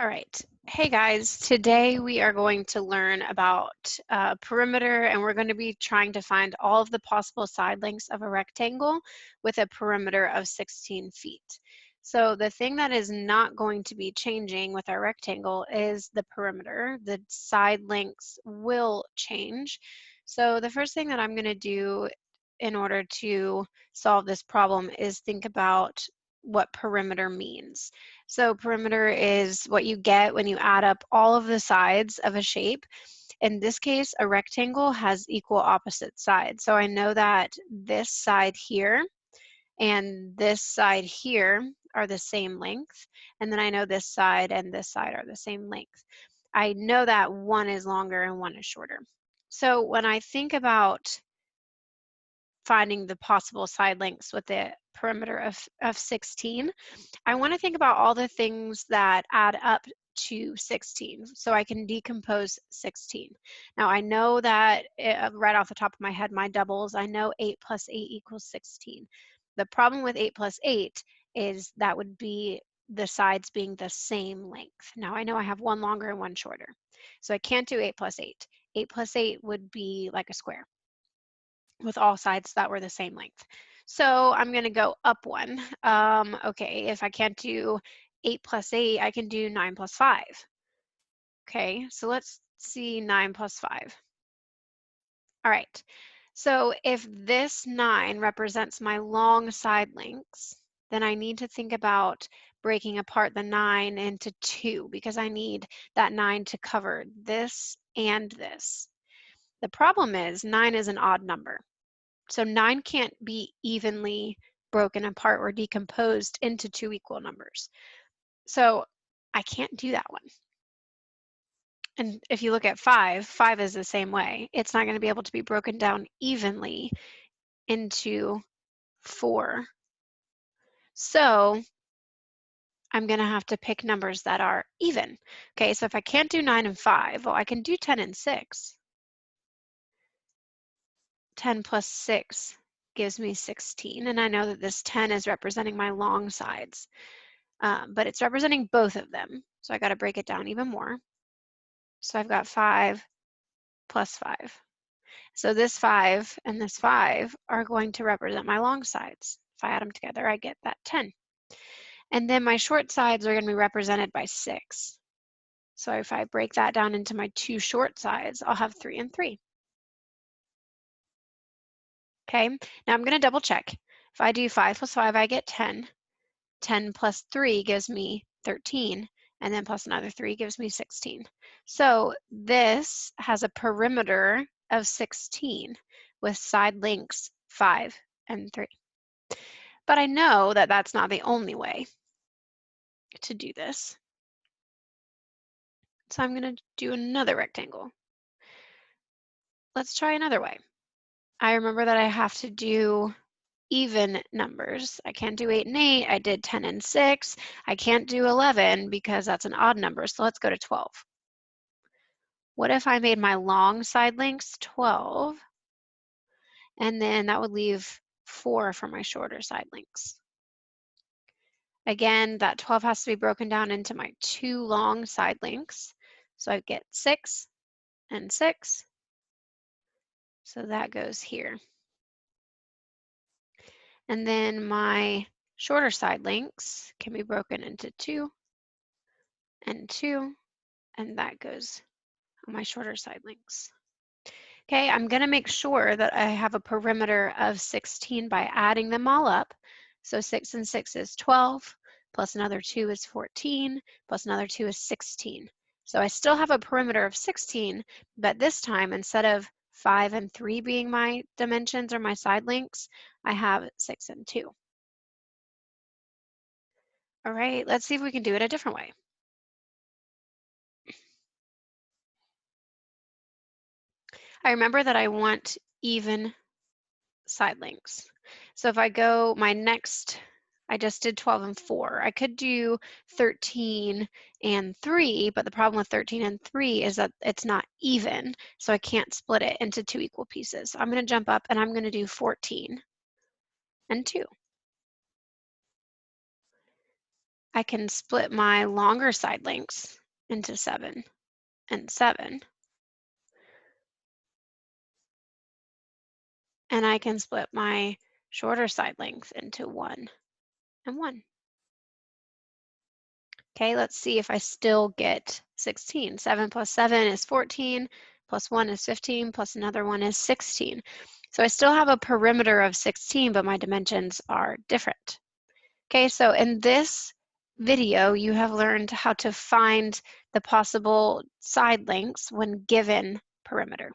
All right. Hey guys, today we are going to learn about perimeter, and we're going to be trying to find all of the possible side lengths of a rectangle with a perimeter of 16 feet. So the thing that is not going to be changing with our rectangle is the perimeter. The side lengths will change. So the first thing that I'm going to do in order to solve this problem is think about what perimeter means. So perimeter is what you get when you add up all of the sides of a shape. In this case, a rectangle has equal opposite sides. So I know that this side here and this side here are the same length. And then I know this side and this side are the same length. I know that one is longer and one is shorter. So when I think about finding the possible side lengths with the perimeter of 16, I want to think about all the things that add up to 16, so I can decompose 16. Now I know that right off the top of my head, my doubles, I know 8 plus 8 equals 16. The problem with 8 plus 8 is that would be the sides being the same length. Now I know I have one longer and one shorter, so I can't do 8 plus 8. 8 plus 8 would be like a square with all sides that were the same length. So I'm going to go up one. Okay, if I can't do 8 plus 8, I can do 9 plus 5. Okay, so let's see 9 plus 5. All right, so if this 9 represents my long side lengths, then I need to think about breaking apart the 9 into 2 because I need that 9 to cover this and this. The problem is 9 is an odd number. So 9 can't be evenly broken apart or decomposed into two equal numbers. So I can't do that one. And if you look at 5, 5 is the same way. It's not going to be able to be broken down evenly into 4. So I'm going to have to pick numbers that are even. Okay, so if I can't do 9 and 5, well, I can do 10 and 6. 10 plus 6 gives me 16, and I know that this 10 is representing my long sides. But it's representing both of them. So I got to break it down even more. So I've got 5 plus 5. So this 5 and this 5 are going to represent my long sides. If I add them together, I get that 10. And then my short sides are going to be represented by 6. So if I break that down into my two short sides, I'll have 3 and 3. Okay, now I'm going to double check. If I do 5 plus 5, I get 10. 10 plus 3 gives me 13. And then plus another 3 gives me 16. So this has a perimeter of 16 with side lengths 5 and 3. But I know that that's not the only way to do this. So I'm going to do another rectangle. Let's try another way. I remember that I have to do even numbers. I can't do 8 and 8. I did 10 and 6. I can't do 11 because that's an odd number. So let's go to 12. What if I made my long side lengths 12, and then that would leave 4 for my shorter side lengths? Again, that 12 has to be broken down into my two long side lengths. So I get 6 and 6. So that goes here. And then my shorter side lengths can be broken into 2 and 2, and that goes on my shorter side lengths. Okay, I'm going to make sure that I have a perimeter of 16 by adding them all up. So 6 and 6 is 12, plus another 2 is 14, plus another 2 is 16. So I still have a perimeter of 16, but this time instead of 5 and 3 being my dimensions or my side lengths, I have 6 and 2. All right, let's see if we can do it a different way. I remember that I want even side lengths. So if I go my next, I just did 12 and 4. I could do 13 and 3, but the problem with 13 and 3 is that it's not even, so I can't split it into two equal pieces. So I'm going to jump up and I'm going to do 14 and 2. I can split my longer side lengths into 7 and 7. And I can split my shorter side length into 1 and 1. Okay, let's see if I still get 16. 7 plus 7 is 14, plus 1 is 15, plus another one is 16. So I still have a perimeter of 16, but my dimensions are different. Okay, so in this video, you have learned how to find the possible side lengths when given perimeter.